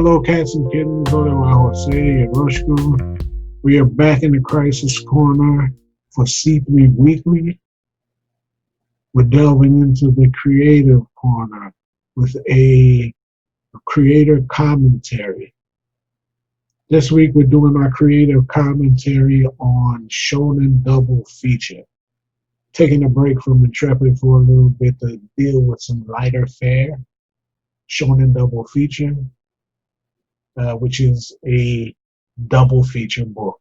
Hello, cats and kittens. Hola, Jose and Roshko. We are back in the Crisis Corner for C3 Weekly. We're delving into the creative corner with a creator commentary. This week, we're doing our creative commentary on Shonen Double Feature. Taking a break from Intrepid for a little bit to deal with some lighter fare. Shonen Double Feature, which is a double feature book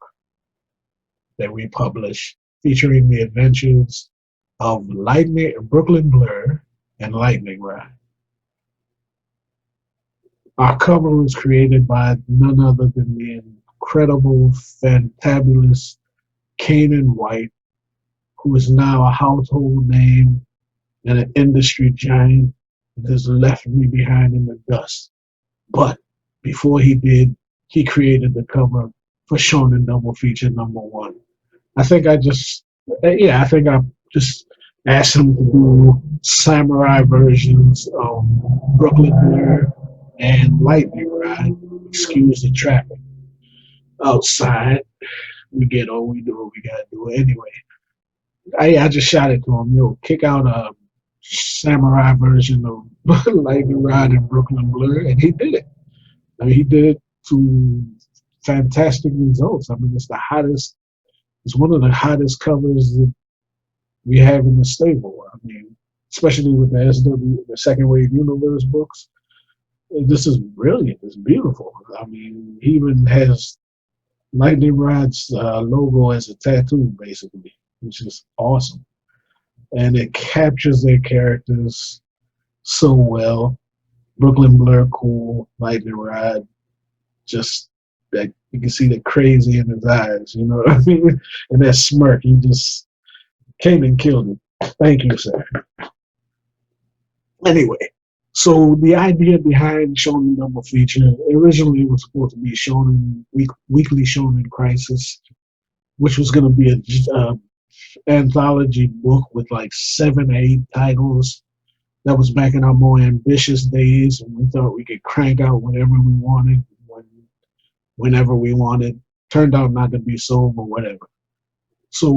that we publish featuring the adventures of Brooklyn Blur and Lightning Rod. Our cover was created by none other than the incredible, fantabulous Kanan White, who is now a household name and an industry giant that has left me behind in the dust. But before he did, he created the cover for Shonen Double Feature #1. I think I just asked him to do samurai versions of Brooklyn Blur and Lightning Rod. Excuse the traffic outside. We do what we gotta do anyway. I just shot it to him, kick out a samurai version of Lightning Rod and Brooklyn Blur, and he did it. I mean, he did it to fantastic results. I mean, it's one of the hottest covers that we have in the stable. I mean, especially with the Second Wave Universe books. This is brilliant. It's beautiful. I mean, he even has Lightning Rod's logo as a tattoo, basically, which is awesome. And it captures their characters so well. Brooklyn Blur, cool. Lightning Rod, just that you can see the crazy in his eyes, you know what I mean? And that smirk, he just came and killed it. Thank you, sir. Anyway, so the idea behind Shonen Double Feature originally was supposed to be Weekly Shonen Crisis, which was going to be an anthology book with like 7 or 8 titles. That was back in our more ambitious days, and we thought we could crank out whatever we wanted, whenever we wanted. Turned out not to be so, but whatever. So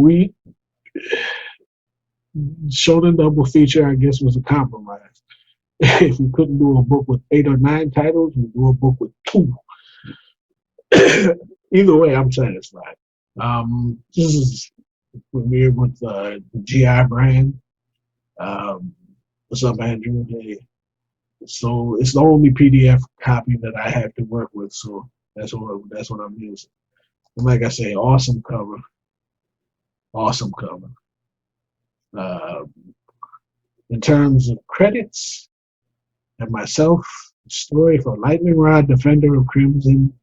Shonen Double Feature, I guess, was a compromise. If we couldn't do a book with 8 or 9 titles, we'd do a book with 2. Either way, I'm satisfied. This is premiered with the GI brand. What's up, Andrew? Hey. So it's the only PDF copy that I have to work with, so that's what I'm using. And like I say, awesome cover. Awesome cover. In terms of credits, and myself, story for Lightning Rod, Defender of Crimson.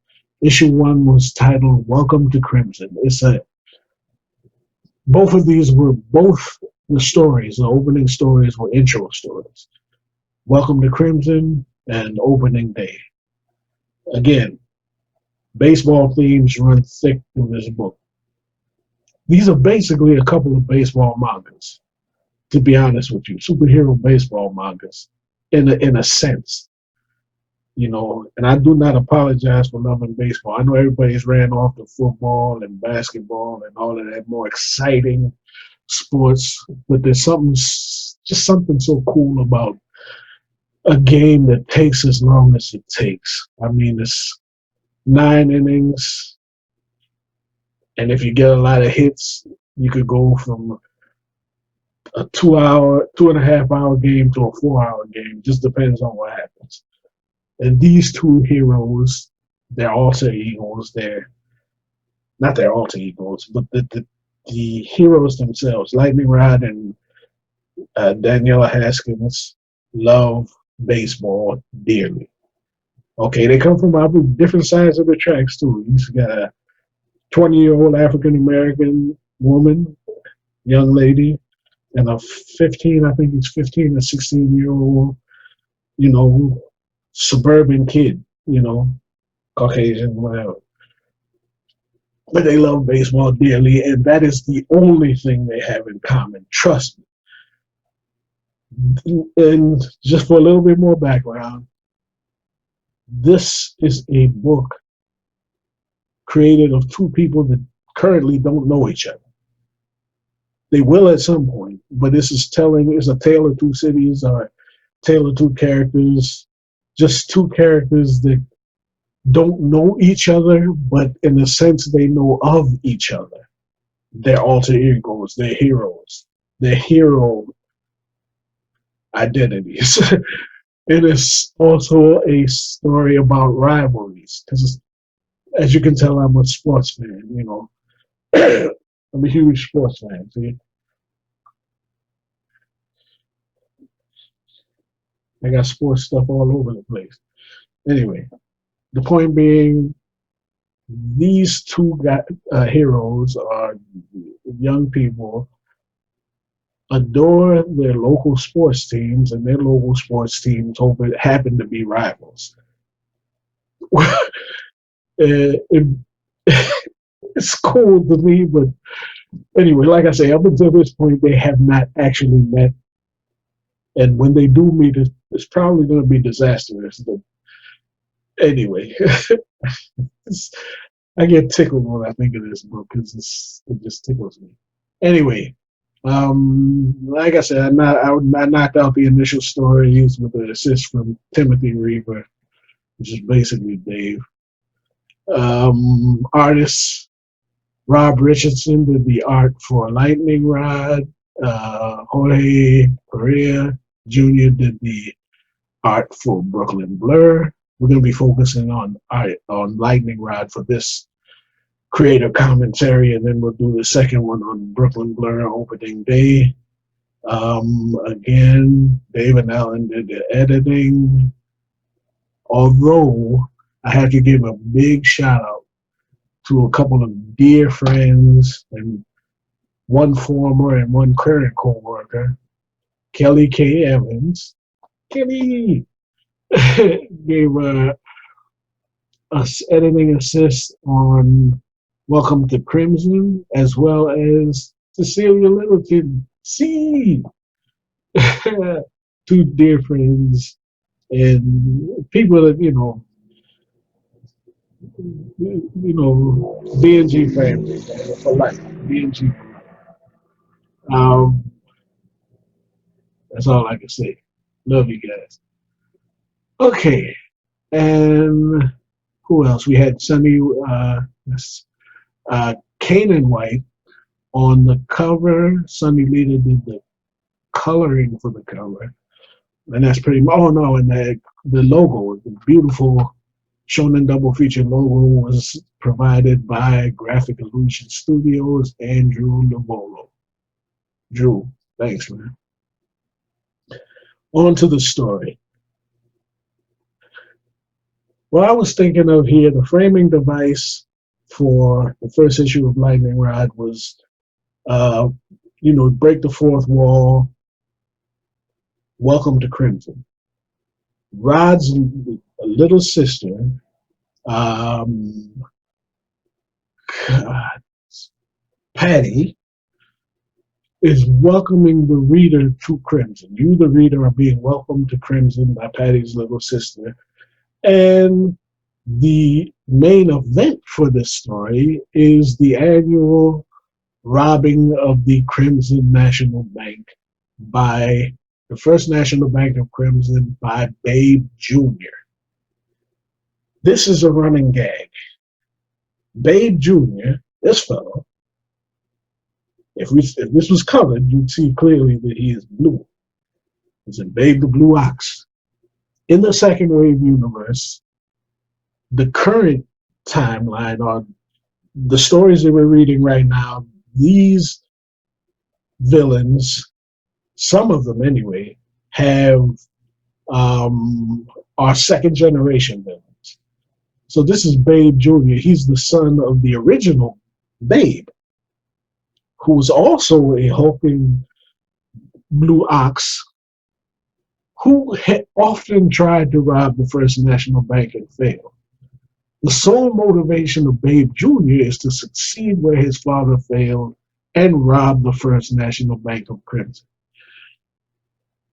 Issue 1 was titled Welcome to Crimson. Both of these were the stories, the opening stories were intro stories. Welcome to Crimson and Opening Day. Again, baseball themes run thick through this book. These are basically a couple of baseball mangas, to be honest with you, superhero baseball mangas, in a sense, and I do not apologize for loving baseball. I know everybody's ran off to football and basketball and all of that more exciting sports, but there's something so cool about a game that takes as long as it takes. I mean, it's 9 innings, and if you get a lot of hits, you could go from a 2.5 hour game to a 4-hour game. Just depends on what happens. And these 2 heroes, their alter egos, not their alter egos, but the heroes themselves, Lightning Rod and Daniela Haskins, love baseball dearly. Okay, they come from different sides of the tracks too. He's got a 20-year-old African-American woman, young lady, and a 15 or 16-year-old, suburban kid, Caucasian, whatever. But they love baseball dearly, and that is the only thing they have in common. Trust me. And just for a little bit more background, This is a book created of two people that currently don't know each other. They will at some point, but this is telling is a tale of two cities or tale of two characters, just two characters that don't know each other, but in a sense they know of each other. Their alter egos, their heroes, their hero identities. It is also a story about rivalries, because as you can tell, I'm a sports fan. I'm a huge sports fan. See, I got sports stuff all over the place. Anyway, the point being, these two heroes are young people, adore their local sports teams, and their local sports teams happen to be rivals. It, it's cool to me, but anyway, like I say, up until this point, they have not actually met, and when they do meet, it's probably going to be disastrous. But anyway, I get tickled when I think of this book because it just tickles me. Anyway, like I said, I knocked out the initial stories with an assist from Timothy Reaver, which is basically Dave. Artists, Rob Richardson did the art for Lightning Rod. Jorge Perea Jr. did the art for Brooklyn Blur. We're going to be focusing on Lightning Rod for this creative commentary, and then we'll do the second one on Brooklyn Blur opening day. Again, David Allen did the editing. Although I have to give a big shout out to a couple of dear friends, and one former and one current co-worker, Kelly K. Evans. Kelly gave us editing assist on Welcome to Crimson, as well as Cecilia Littleton. See, two dear friends and people that B&G family for life. B&G. Um, that's all I can say. Love you guys. Okay, and who else? We had Sunny, Kanan White on the cover. Sunny Leader did the coloring for the cover, and that's pretty much. Oh no, and the logo, the beautiful Shonen Double Feature logo, was provided by Graphic Illusion Studios and Drew Navolo. Drew, thanks, man. On to the story. What I was thinking of here, the framing device for the first issue of Lightning Rod was, break the fourth wall, welcome to Crimson. Rod's little sister, Patty, is welcoming the reader to Crimson. You, the reader, are being welcomed to Crimson by Patty's little sister. And the main event for this story is the annual robbing of the Crimson National Bank by the First National Bank of Crimson by Babe Jr. This is a running gag. Babe Jr., this fellow, if this was colored, you'd see clearly that he is blue. It's in Babe the Blue Ox. In the second wave universe, the current timeline, or the stories that we're reading right now, these villains, some of them anyway, are second generation villains. So this is Babe Jr. He's the son of the original Babe, who was also a hulking blue ox who had often tried to rob the First National Bank and failed. The sole motivation of Babe Jr. is to succeed where his father failed and rob the First National Bank of Crimson.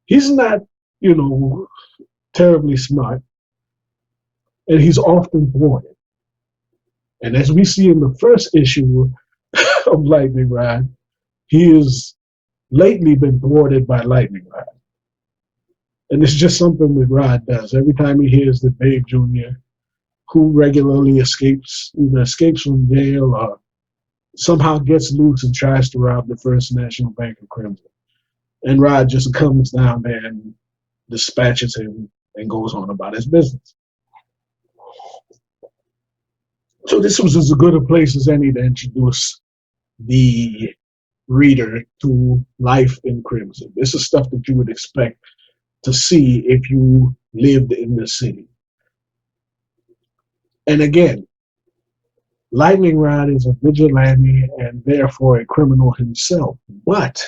He's not, terribly smart, and he's often thwarted. And as we see in the first issue of Lightning Rod, he has lately been thwarted by Lightning Rod. And it's just something that Rod does. Every time he hears that Babe Jr., who regularly either escapes from jail or somehow gets loose and tries to rob the First National Bank of Crimson. And Rod just comes down there and dispatches him and goes on about his business. So this was as good a place as any to introduce the reader to life in Crimson. This is stuff that you would expect to see if you lived in the city. And again, Lightning Rod is a vigilante and therefore a criminal himself, but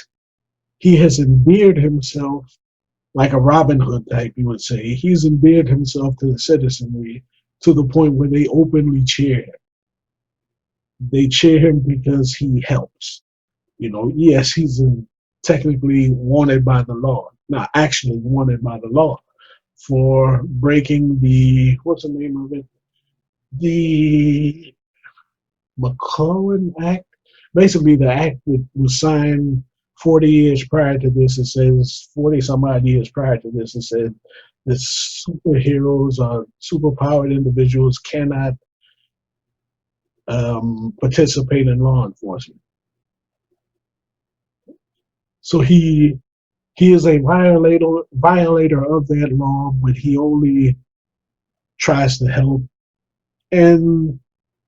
he has endeared himself like a Robin Hood type, you would say. He's endeared himself to the citizenry to the point where they openly cheer him. They cheer him because he helps. You know, yes, he's technically wanted by the law, not actually wanted by the law for breaking what's the name of it? The McClellan Act. Basically, the act that was signed 40 years prior to this. It says 40 some odd years prior to this. It said that superheroes or superpowered individuals cannot participate in law enforcement. So he is a violator of that law, but he only tries to help. And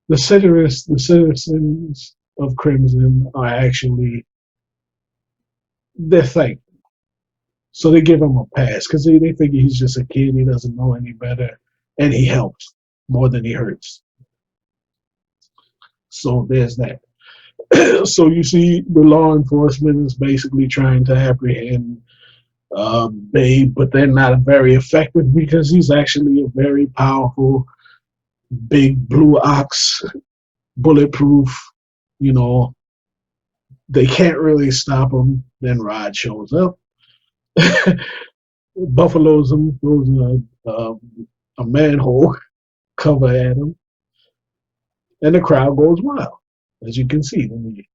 the citizens of Crimson are actually, they're thankful. So they give him a pass because they figure he's just a kid, he doesn't know any better, and he helps more than he hurts. So there's that. So you see the law enforcement is basically trying to apprehend Babe, but they're not very effective because he's actually a very powerful, big blue ox, bulletproof, you know, they can't really stop him. Then Rod shows up, buffaloes him, throws a manhole cover at him, and the crowd goes wild. As you can see, let me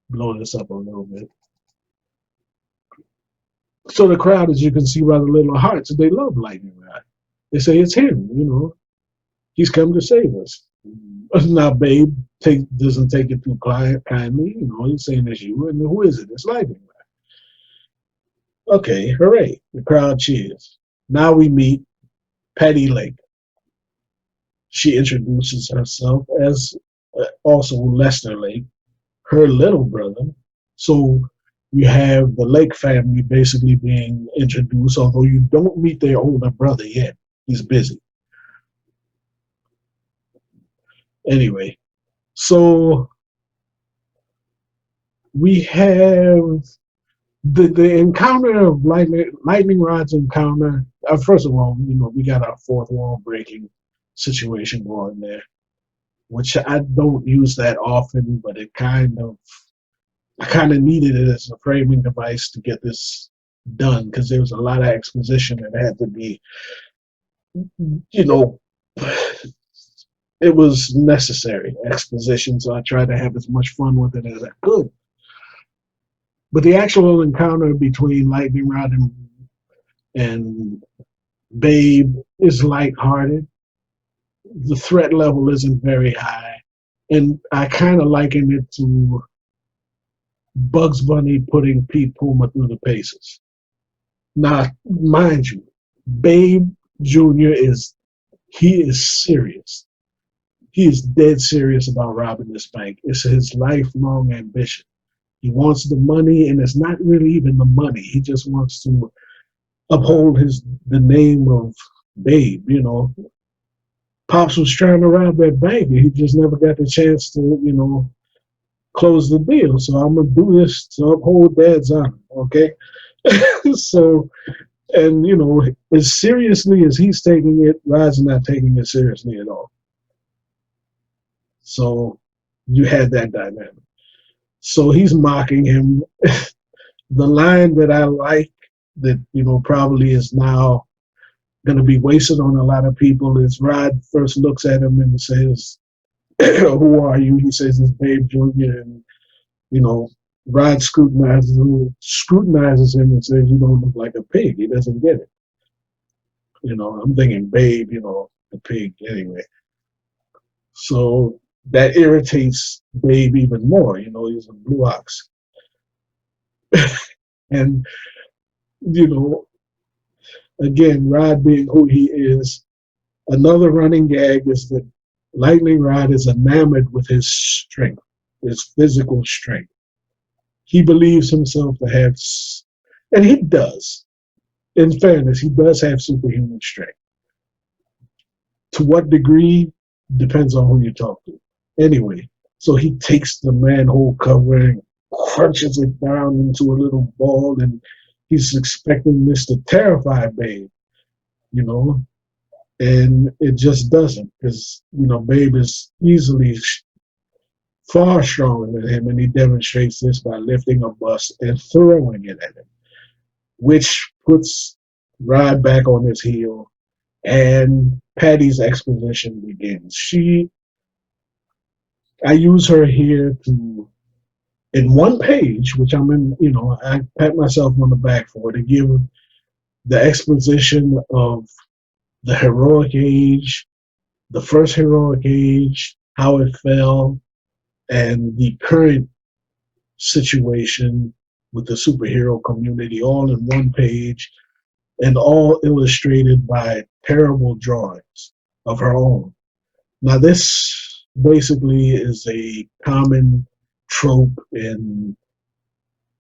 blow this up a little bit. So the crowd, as you can see by the little hearts, they love Lightning Rod. They say it's him, you know, he's come to save us. Now, Babe doesn't take it too kindly, you know, he's saying it's you, and who is it? It's Lightning Rod. Okay, hooray, the crowd cheers. Now we meet Patty Lake. She introduces herself as also Lester Lake, her little brother. So you have the Lake family basically being introduced, although you don't meet their older brother yet. He's busy. Anyway, so we have the encounter of Lightning Rod's encounter. First of all, you know, we got our fourth wall breaking situation going there, which I don't use that often, but I kind of needed it as a framing device to get this done because there was a lot of exposition that had to be, you know, it was necessary exposition, so I tried to have as much fun with it as I could. But the actual encounter between Lightning Rod and Babe is lighthearted. The threat level isn't very high, and I kind of liken it to Bugs Bunny putting Pete Puma through the paces. Now, mind you, Babe Jr. is serious. He is dead serious about robbing this bank. It's his lifelong ambition. He wants the money, and it's not really even the money. He just wants to uphold the name of Babe, you know. Pops was trying to rob that bank, and he just never got the chance to, you know, close the deal. So I'm going to do this to uphold Dad's honor, okay? So, and, you know, as seriously as he's taking it, Rod's not taking it seriously at all. So you had that dynamic. So he's mocking him. The line that I like that, you know, probably is now going to be wasted on a lot of people. Is Rod first looks at him and says, "Who are you?" He says, "It's Babe Jr." And you know, Rod scrutinizes him and says, "You don't look like a pig." He doesn't get it. I'm thinking Babe, the pig anyway. So that irritates Babe even more. He's a blue ox. And, you know, again, Rod being who he is, another running gag is that Lightning Rod is enamored with his strength, his physical strength. He believes himself to have, and he does. In fairness, he does have superhuman strength. To what degree depends on who you talk to. Anyway, so he takes the manhole cover and crunches it down into a little ball, and he's expecting this to terrify Babe, you know, and it just doesn't, because Babe is easily far stronger than him, and he demonstrates this by lifting a bus and throwing it at him, which puts Rod back on his heel, and Patty's exposition begins. I use her here to, in one page, which I'm in, I pat myself on the back for, to give the exposition of the heroic age, the first heroic age, how it fell, and the current situation with the superhero community, all in one page, and all illustrated by terrible drawings of her own. Now, this basically is a common trope in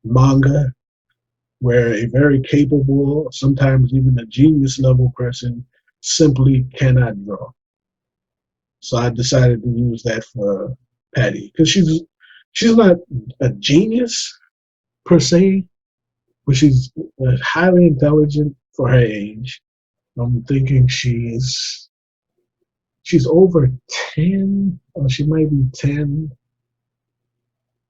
manga where a very capable, sometimes even a genius level person simply cannot draw. So I decided to use that for Patty, because she's not a genius per se, but she's highly intelligent for her age. I'm thinking she's over 10, or she might be 10,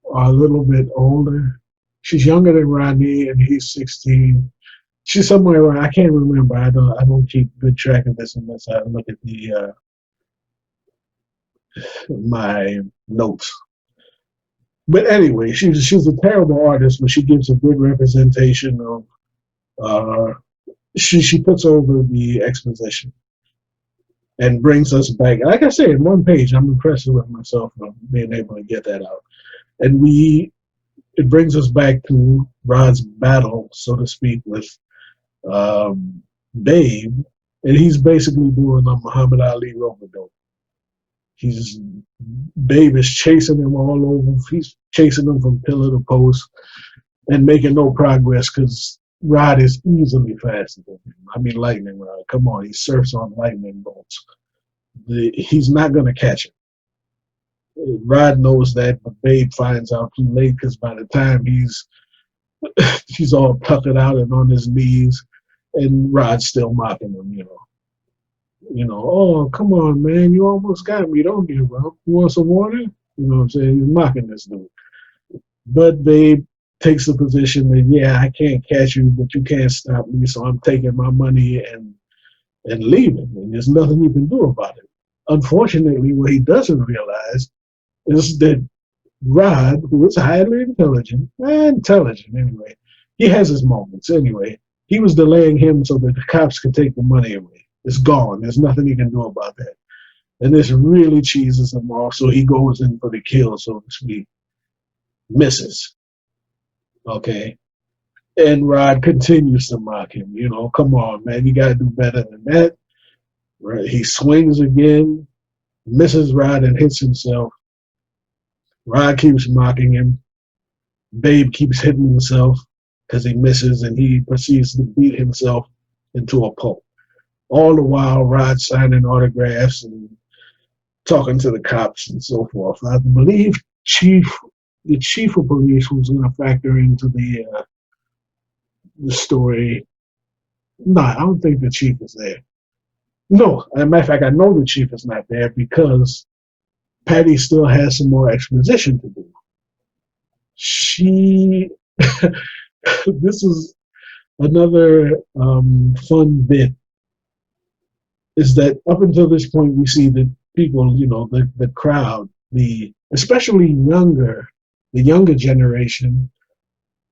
or a little bit older. She's younger than Rodney, and he's 16. She's somewhere around. I can't remember. I don't keep good track of this unless I look at the my notes. But anyway, she's a terrible artist, but she gives a good representation of. She puts over the exposition and brings us back. Like I say, in one page, I'm impressed with myself for being able to get that out. And it brings us back to Rod's battle, so to speak, with Babe, and he's basically doing a Muhammad Ali rope-a-dope. Babe is chasing him all over. He's chasing him from pillar to post and making no progress because Rod is easily faster than him. I mean, Lightning Rod. Come on, he surfs on lightning bolts. He's not going to catch him. Rod knows that, but Babe finds out too late, because by the time he's all puckered out and on his knees, and Rod's still mocking him, oh, come on, man, you almost got me. Don't give up. You want some water? You know what I'm saying? He's mocking this dude. But Babe takes the position that, yeah, I can't catch you, but you can't stop me, so I'm taking my money and leaving, and there's nothing you can do about it. Unfortunately, what he doesn't realize is that Rod, who is highly intelligent anyway, he has his moments anyway. He was delaying him so that the cops could take the money away. It's gone. There's nothing he can do about that. And this really cheeses him off, so he goes in for the kill, so to speak. Misses. Okay. And Rod continues to mock him. Come on, man, you got to do better than that. Right? He swings again, misses Rod and hits himself. Rod keeps mocking him. Babe keeps hitting himself because he misses, and he proceeds to beat himself into a pulp. All the while, Rod signing autographs and talking to the cops and so forth. I believe the chief of police was going to factor into the story. No, I don't think the chief is there. No, as a matter of fact, I know the chief is not there because Patty still has some more exposition to do. This is another fun bit is that up until this point, we see that people, the crowd, especially the younger generation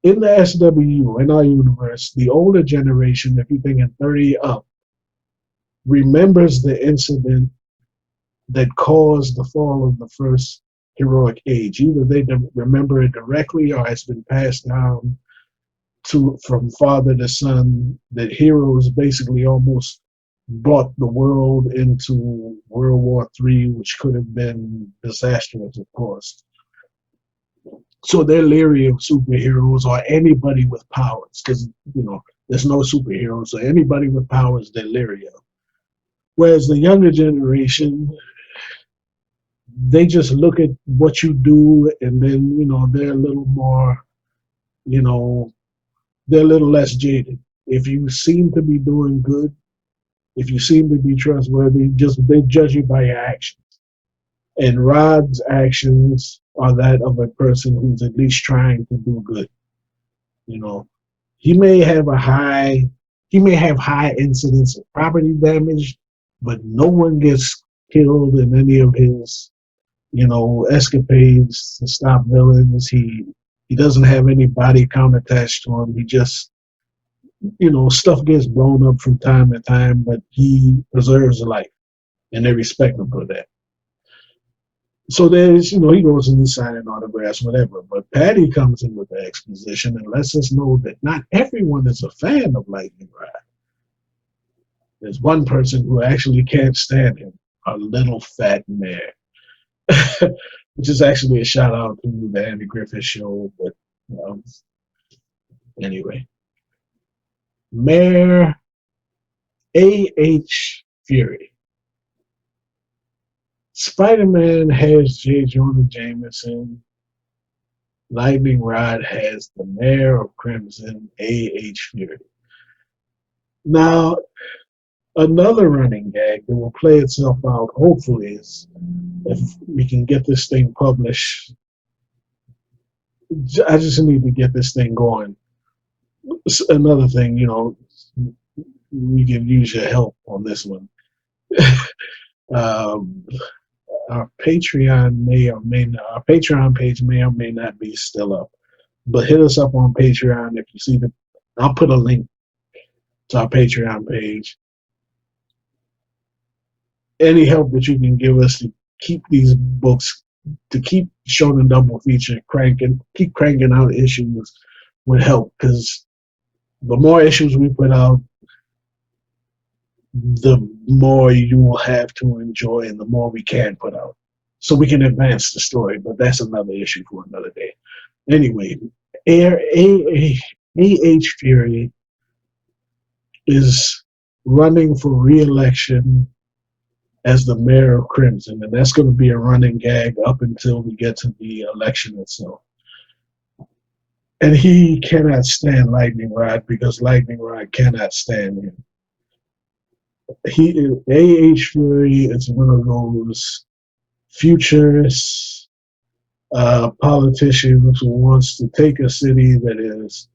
in the SW, in our universe, the older generation, if you're thinking 30 up, remembers the incident that caused the fall of the first heroic age. Either they remember it directly or it's been passed down from father to son, that heroes basically almost brought the world into World War III, which could have been disastrous, of course. So they're leery of superheroes or anybody with powers because, there's no superheroes. So anybody with powers, they're leery of. Whereas the younger generation, they just look at what you do and then, they're a little more, you know, they're a little less jaded. If you seem to be doing good, if you seem to be trustworthy, just they judge you by your actions. And Rod's actions are that of a person who's at least trying to do good. You know, he may have high incidents of property damage, but no one gets killed in any of his, escapades to stop villains. He doesn't have any body count attached to him. He just, stuff gets blown up from time to time, but he preserves life, and they respect him for that. So there's, he goes in and signing autographs, whatever. But Patty comes in with the exposition and lets us know that not everyone is a fan of Lightning Rod. There's one person who actually can't stand him, a little fat mare, which is actually a shout out to the Andy Griffith Show. But anyway, Mayor A.H. Fury. Spider-Man has J. Jonah Jameson. Lightning Rod has the Mayor of Crimson, A.H. Fury. Now, another running gag that will play itself out, hopefully, is if we can get this thing published. I just need to get this thing going. Another thing, we can use your help on this one. Our Patreon our Patreon page may or may not be still up, but hit us up on Patreon if you see I'll put a link to our Patreon page. Any help that you can give us to keep these books, to keep Shonen Double Feature keep cranking out issues would help, because the more issues we put out, the more you will have to enjoy and the more we can put out. So we can advance the story, but that's another issue for another day. Anyway, A.H. Fury is running for re-election as the mayor of Crimson, and that's going to be a running gag up until we get to the election itself. And he cannot stand Lightning Rod because Lightning Rod cannot stand him. A.H. Fury is one of those futurist politicians who wants to take a city that is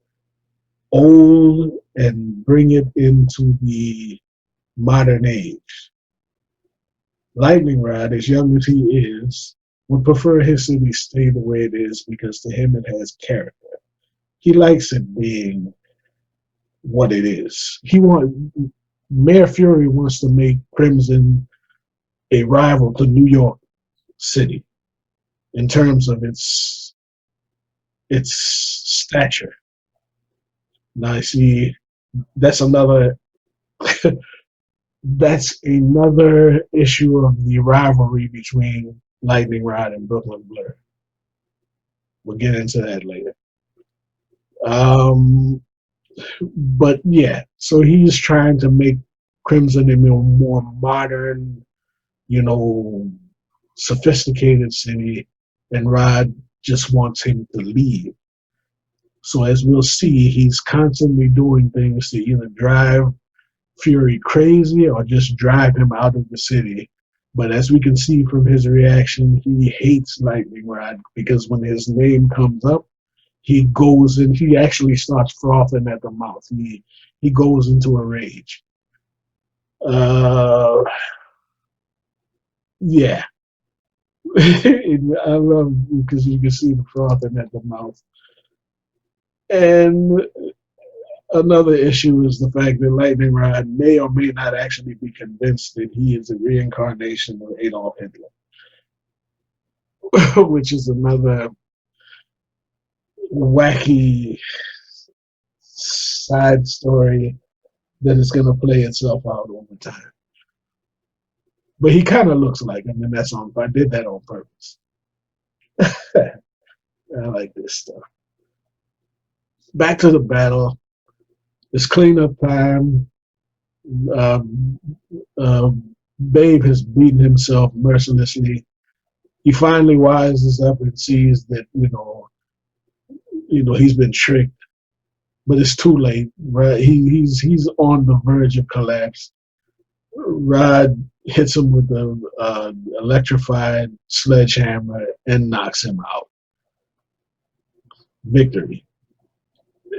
old and bring it into the modern age. Lightning Rod, as young as he is, would prefer his city stay the way it is because to him it has character. He likes it being what it is. Mayor Fury wants to make Crimson a rival to New York City in terms of its stature. Now, I see that's another issue of the rivalry between Lightning Rod and Brooklyn Blur. We'll get into that later. But yeah, so he's trying to make Crimson a more modern, sophisticated city, and Rod just wants him to leave. So as we'll see, he's constantly doing things to either drive Fury crazy or just drive him out of the city. But as we can see from his reaction, he hates Lightning Rod because when his name comes up, he actually starts frothing at the mouth. He goes into a rage. Uh, yeah. I love because you can see the frothing at the mouth. And another issue is the fact that Lightning Rod may or may not actually be convinced that he is a reincarnation of Adolf Hitler, which is another wacky side story that is going to play itself out over time. But he kind of looks like him, and that's on. I did that on purpose. I like this stuff. Back to the battle. It's cleanup time. Um, Babe has beaten himself mercilessly. He finally wises up and sees that he's been tricked, but it's too late. Right? He's on the verge of collapse. Rod hits him with the electrified sledgehammer and knocks him out. Victory.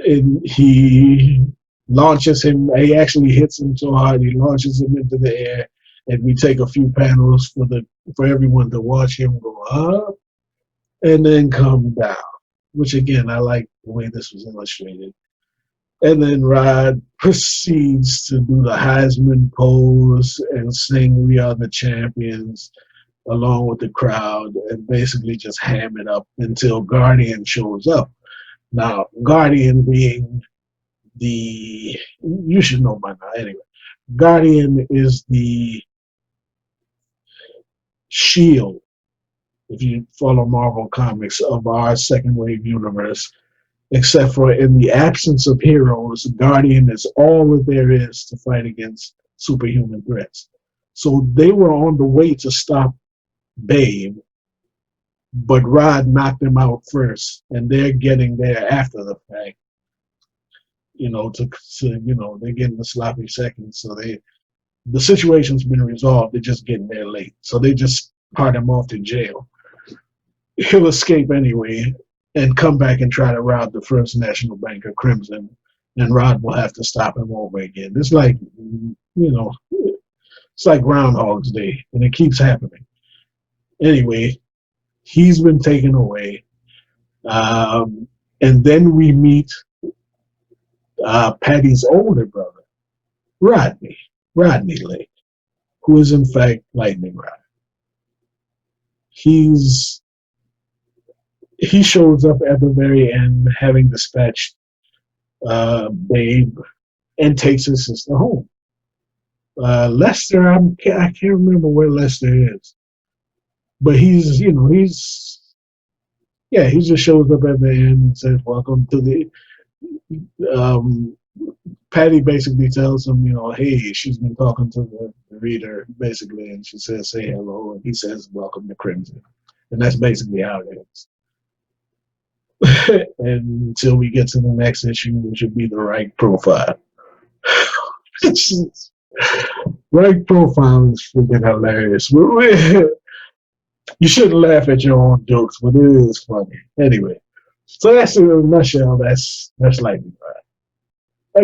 And he launches him. He actually hits him so hard he launches him into the air. And we take a few panels for everyone to watch him go up and then come down. Which again, I like the way this was illustrated. And then Rod proceeds to do the Heisman pose and sing "We Are the Champions" along with the crowd and basically just ham it up until Guardian shows up. Now, Guardian being you should know by now anyway. Guardian is the shield, if you follow Marvel Comics, of our second wave universe. Except for in the absence of heroes, Guardian is all that there is to fight against superhuman threats. So they were on the way to stop Babe, but Rod knocked them out first, and they're getting there after the fact. They're getting the sloppy seconds, so the situation's been resolved. They're just getting there late, so they just part him off to jail. He'll escape anyway and come back and try to rob the First National Bank of Crimson, and Rod will have to stop him over again. It's like, it's like Groundhog's Day, and it keeps happening. Anyway, he's been taken away, and then we meet Patty's older brother, Rodney Lake, who is in fact Lightning Rod. He shows up at the very end, having dispatched Babe, and takes his sister home. Lester, I can't remember where Lester is, but he just shows up at the end and says, "Welcome to the." Patty basically tells him, hey, she's been talking to the reader, basically, and she says, "Say hello," and he says, "Welcome to Crimson," and that's basically how it ends. And until we get to the next issue, which should be the right profile. Right profile is freaking hilarious. You shouldn't laugh at your own jokes, but it is funny. Anyway, so that's in a nutshell. That's Lightning Rod.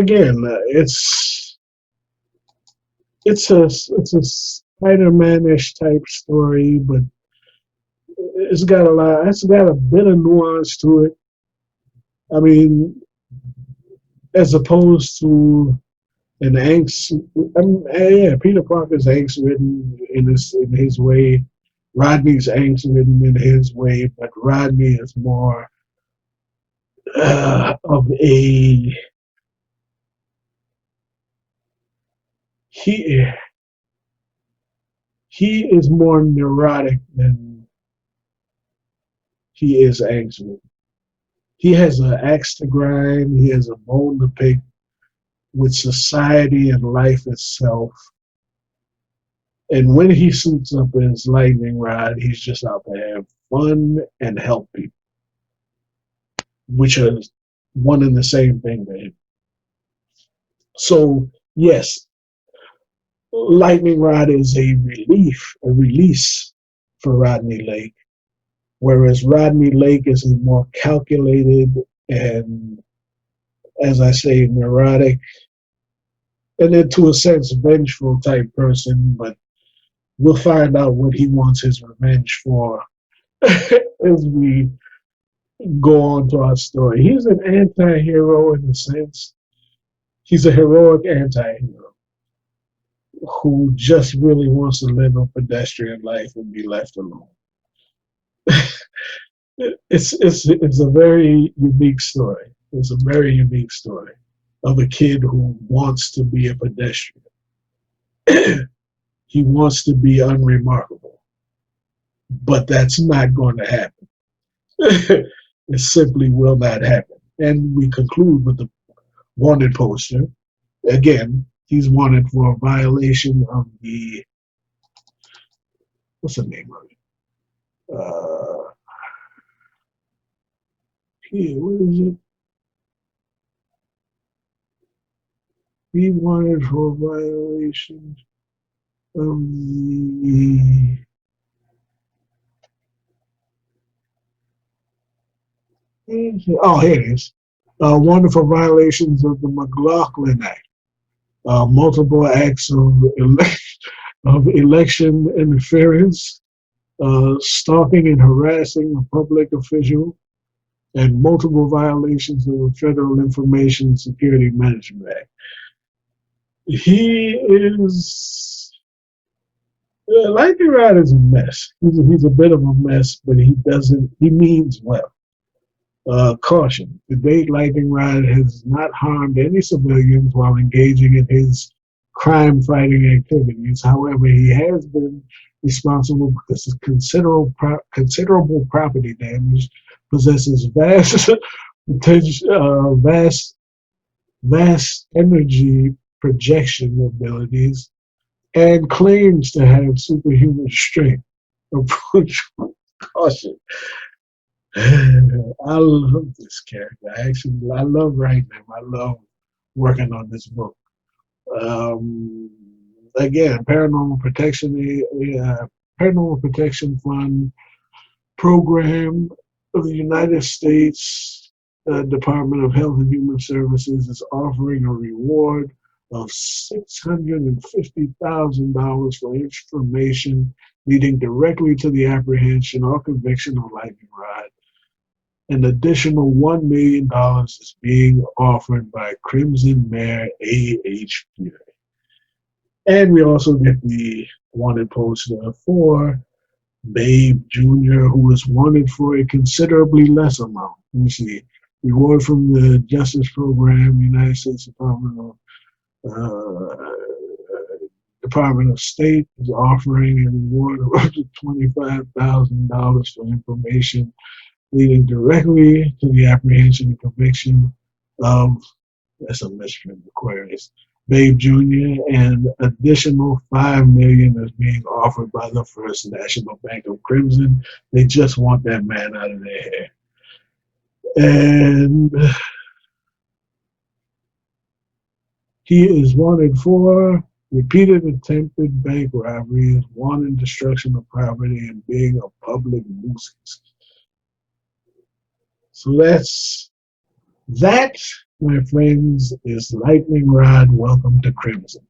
Again, it's a Spider-Man-ish type story, but it's got a bit of nuance to it. I mean, as opposed to an angst. Peter Parker's angst ridden in his way. Rodney's angst ridden in his way, but Rodney is more of a he is more neurotic than he is angst ridden. He has an axe to grind. He has a bone to pick with society and life itself. And when he suits up in his Lightning Rod, he's just out to have fun and help people, which are one and the same thing to him. So, yes, Lightning Rod is a release for Rodney Lake, whereas Rodney Lake is a more calculated and, as I say, neurotic and then to a sense vengeful type person, but we'll find out what he wants his revenge for as we go on to our story. He's an anti-hero in a sense. He's a heroic anti-hero who just really wants to live a pedestrian life and be left alone. It's a very unique story. It's a very unique story of a kid who wants to be a pedestrian. He wants to be unremarkable, but that's not going to happen. It simply will not happen. And we conclude with the wanted poster. Again, he's wanted for a violation of the, what's the name of it? Here, what is it? He wanted for violation of the, oh, here it is. Wanted for violations of the McLaughlin Act. Multiple acts of election interference, stalking and harassing a public official, and multiple violations of the Federal Information Security Management Act. He is, Lightning Rod is a mess. He's a bit of a mess, but he means well. Caution, to date, Lightning Rod has not harmed any civilians while engaging in his crime-fighting activities. However, he has been responsible because of considerable property damage, possesses vast energy projection abilities, and claims to have superhuman strength. Approach caution. I love this character. I love writing him. I love working on this book. Again, Paranormal Protection Fund program of the United States Department of Health and Human Services is offering a reward of $650,000 for information leading directly to the apprehension or conviction of Lightning Rod. An additional $1 million is being offered by Crimson Mare A.H. Fury. And we also get the wanted poster for Babe Jr., who is wanted for a considerably less amount. Let me see. Reward from the Justice Program, United States Department of State is offering a reward of up to $25,000 for information leading directly to the apprehension and conviction of, that's a misprint, Aquarius, Babe Jr., and additional $5 million is being offered by the First National Bank of Crimson. They just want that man out of their hair. And he is wanted for repeated attempted bank robberies, wanton destruction of property, and being a public nuisance. So that, my friends, is Lightning Rod. Welcome to Crimson.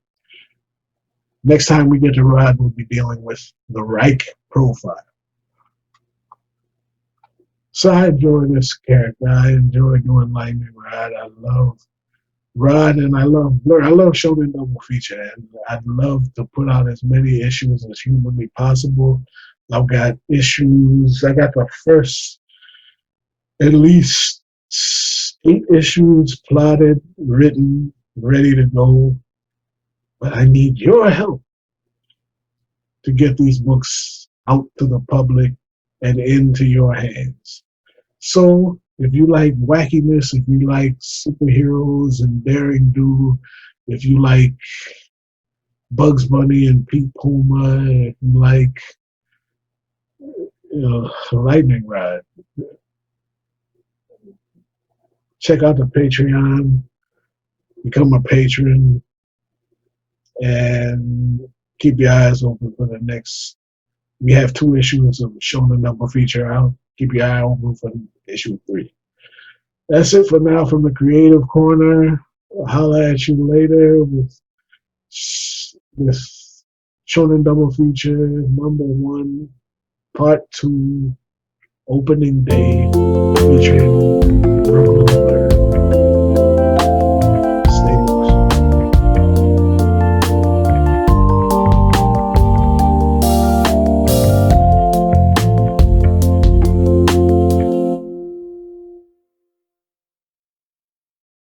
Next time we get to Rod, we'll be dealing with the Reich profile. So I enjoy this character. I enjoy doing Lightning Rod. I love Rod, and I love Shonen Double Feature, and I'd love to put out as many issues as humanly possible. I've got issues. I got the first at least 8 issues plotted, written, ready to go. But I need your help to get these books out to the public and into your hands. So if you like wackiness, if you like superheroes and daring do, if you like Bugs Bunny and Pete Puma, if you like Lightning Rod, check out the Patreon, become a patron, and keep your eyes open for the next. We have 2 issues of Shonen Double Feature out. Keep your eye open for issue 3. That's it for now from the Creative Corner. I'll holler at you later with this Shonen Double Feature #1, Part 2, Opening Day, featuring Brooklyn